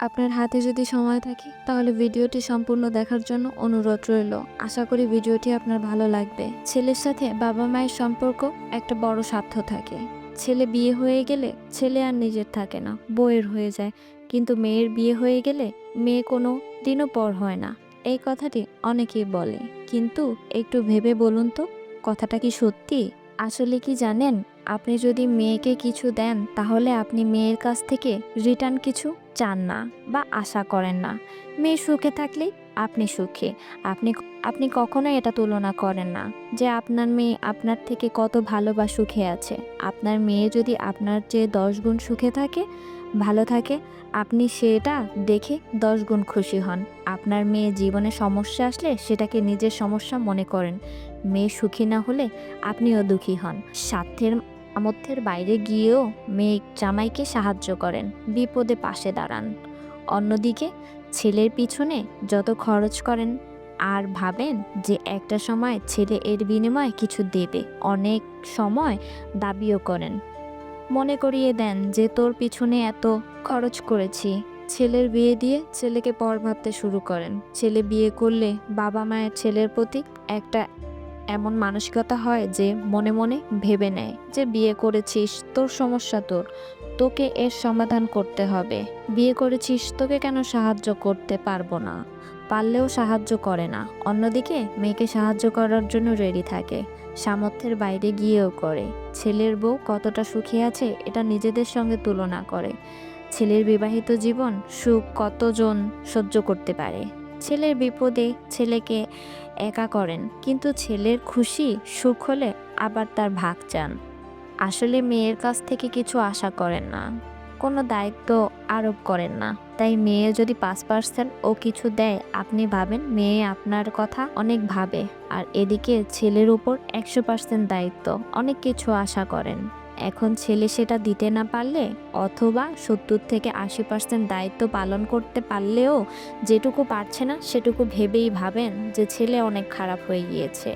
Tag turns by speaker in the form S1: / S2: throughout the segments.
S1: আপনার হাতে যদি সময় থাকে তাহলে ভিডিওটি সম্পূর্ণ দেখার জন্য অনুরোধ রইল। আশা করি ভিডিওটি আপনার ভালো লাগবে। ছেলের সাথে বাবা মায়ের সম্পর্ক একটা বড় স্বার্থ থাকে। ছেলে বিয়ে হয়ে গেলে ছেলে আর নিজের থাকে না, বউয়ের হয়ে যায়। কিন্তু মেয়ের বিয়ে হয়ে গেলে মেয়ে কোনো দিনও পর হয় না। এই কথাটি অনেকেই বলে, কিন্তু একটু ভেবে বলুন তো কথাটা কি সত্যি? আসলে কি জানেন, আপনি যদি মেয়েকে কিছু দেন তাহলে আপনি মেয়ের কাছ থেকে রিটার্ন কিছু চান না বা আশা করেন না। মেয়ে সুখে থাকলেই আপনি সুখী। আপনি আপনি কখনোই এটা তুলনা করেন না যে আপনার মেয়ে আপনার থেকে কত ভালো বা সুখে আছে। আপনার মেয়ে যদি আপনার চেয়ে 10 গুণ সুখে থাকে, ভালো থাকে, আপনি সেটা দেখে 10 গুণ খুশি হন। আপনার মেয়ে জীবনে সমস্যা আসলে সেটাকে নিজের সমস্যা মনে করেন। মেয়ে সুখী না হলে আপনিও দুঃখী হন। স্বার্থের সামর্থ্যের বাইরে গিয়েও মেয়ে জামাইকে সাহায্য করেন, বিপদে পাশে দাঁড়ান। অন্যদিকে ছেলের পিছনে যত খরচ করেন আর ভাবেন যে একটা সময় ছেলে এর বিনিময়ে কিছু দেবে, অনেক সময় দাবিও করেন। মনে করিয়ে দেন যে তোর পিছনে এত খরচ করেছি। ছেলের বিয়ে দিয়ে ছেলেকে পর ভাবতে শুরু করেন। ছেলে বিয়ে করলে বাবা মায়ের ছেলের প্রতি একটা এমন মানসিকতা হয় যে মনে মনে ভেবে নেয় যে বিয়ে করেছিস, তোর সমস্যা, তোকে এর সমাধান করতে হবে। বিয়ে করেছিস, তোকে কেন সাহায্য করতে পারবো না? পারলেও সাহায্য করে না। অন্যদিকে মেয়েকে সাহায্য করার জন্য রেডি থাকে, সামর্থ্যের বাইরে গিয়েও করে। ছেলের বউ কতটা সুখী আছে এটা নিজেদের সঙ্গে তুলনা করে। ছেলের বিবাহিত জীবন সুখ কতজন সহ্য করতে পারে? ছেলের বিপদে ছেলেকে একা করেন, কিন্তু ছেলের খুশি সুখ হলে আবার তার ভাগ চান। আসলে মেয়ের কাছ থেকে কিছু আশা করেন না, কোনো দায়িত্ব আরোপ করেন না। তাই মেয়ে যদি 5% ও কিছু দেয়, আপনি ভাবেন মেয়ে আপনার কথা অনেক ভাবে, আর এদিকে ছেলের উপর 100% দায়িত্ব, অনেক কিছু আশা করেন। এখন ছেলে সেটা দিতে না পারলে অথবা 70 থেকে 80% দায়িত্ব পালন করতে পারলেও যেটুকু পারছে না সেটুকু ভেবেই ভাবেন যে ছেলে অনেক খারাপ হয়ে গিয়েছে।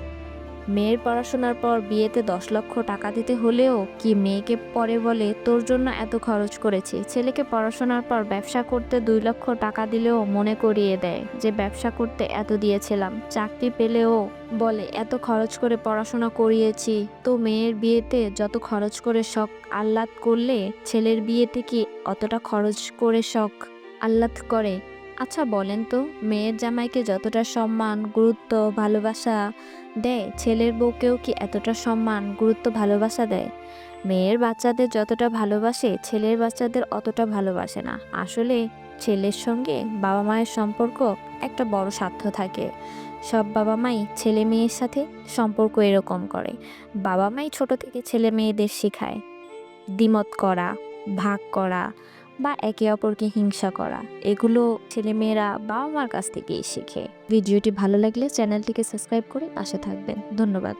S1: মেয়ের পড়াশোনার পর বিয়েতে 10 লক্ষ টাকা দিতে হলেও কি মেয়েকে পরে বলে তোর জন্য এত খরচ করেছি। ছেলেকে পড়াশোনার পর ব্যবসা করতে 2 লক্ষ টাকা দিলেও মনে করিয়ে দেয় যে ব্যবসা করতে এত দিয়েছিলাম। চাকরি পেলেও বলে এত খরচ করে পড়াশোনা করিয়েছি। তো মেয়ের বিয়েতে যত খরচ করে শখ আহ্লাদ করলে ছেলের বিয়েতে কি অতটা খরচ করে শখ আহ্লাদ করে? আচ্ছা বলেন তো, মেয়ের জামাইকে যতটা সম্মান, গুরুত্ব, ভালোবাসা দেয়, ছেলের বউকেও কি এতটা সম্মান, গুরুত্ব, ভালোবাসা দেয়? মেয়ের বাচ্চাদের যতটা ভালোবাসে ছেলের বাচ্চাদের অতটা ভালোবাসে না। আসলে ছেলের সঙ্গে বাবা মায়ের সম্পর্ক একটা বড় স্বার্থ থাকে। সব বাবা মাই ছেলে মেয়ের সাথে সম্পর্ক এরকম করে। বাবা মাই ছোট থেকে ছেলে মেয়েদের শেখায় দ্বিমত করা, ভাগ করা বা একে অপরকে হিংসা করা। এগুলো ছেলেমেয়েরা বাবা মার কাছ থেকেই শেখে। ভিডিওটি ভালো লাগলে চ্যানেলটিকে সাবস্ক্রাইব করে পাশে থাকবেন। ধন্যবাদ।